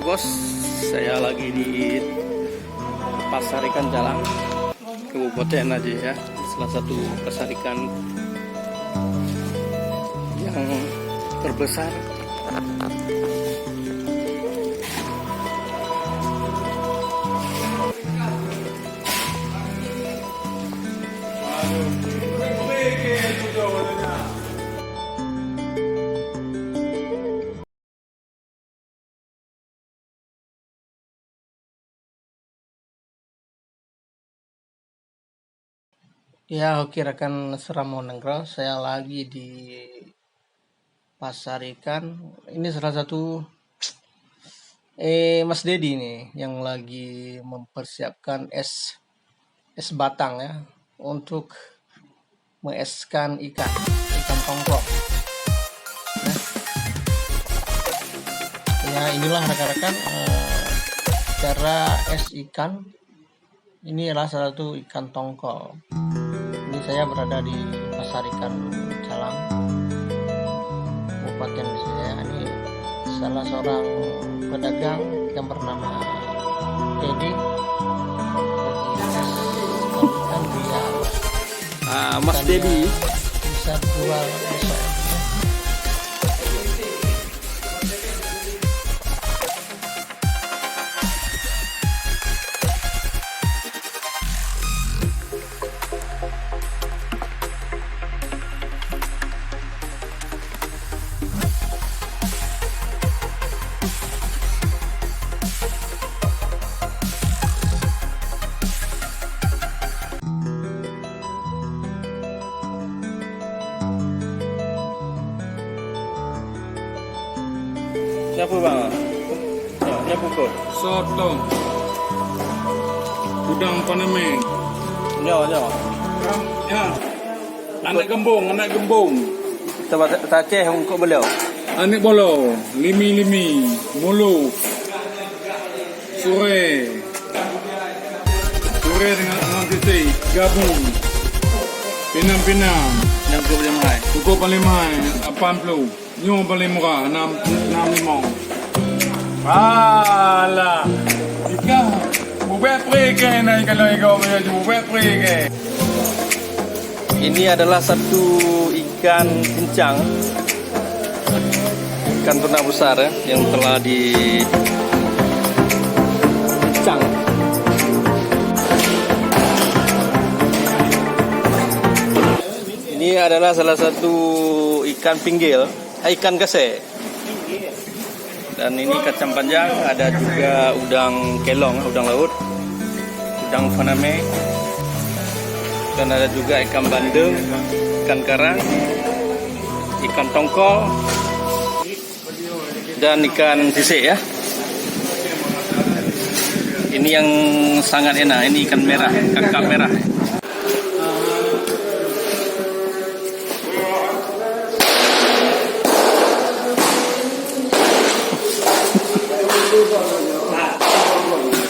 bos, saya lagi di pasar ikan Jalang, Kabupaten Aceh ya, salah satu pasar ikan yang terbesar. Ya, oke rekan Seram Monengro, saya lagi di pasar ikan. Ini salah satu Mas Dedi nih yang lagi mempersiapkan es batang ya untuk mengeskan ikan tongkol. Ya inilah rekan-rekan cara es ikan. Ini adalah salah satu ikan tongkol. Ini saya berada di pasar ikan Jalang, Kabupaten saya. Ini salah seorang pedagang yang bernama Teddy. Ikan dia, Mas Dedi bisa jual besok. siapa bang? Siapa kok? Soto udang paneme Nyawa. ya anak gembung Taceh kok beliau. anak bolo limi mulu sore dengan titik gabung pinang Yang kau boleh mahal. kuku paling mahal 80 nyo paling murah 65 Alah ikaw bubet preke na kalau ikaw bubet preke. Ini adalah satu ikan pincang, ikan tuna besar ya, yang telah dipincang. Ini adalah salah satu ikan pinggil, ikan gese. Dan ini kacang panjang, ada juga udang kelong, udang laut, udang faname. Dan ada juga ikan bandeng, ikan karang, ikan tongkol, dan ikan sisik ya. Ini yang sangat enak, ini ikan merah, kakap merah.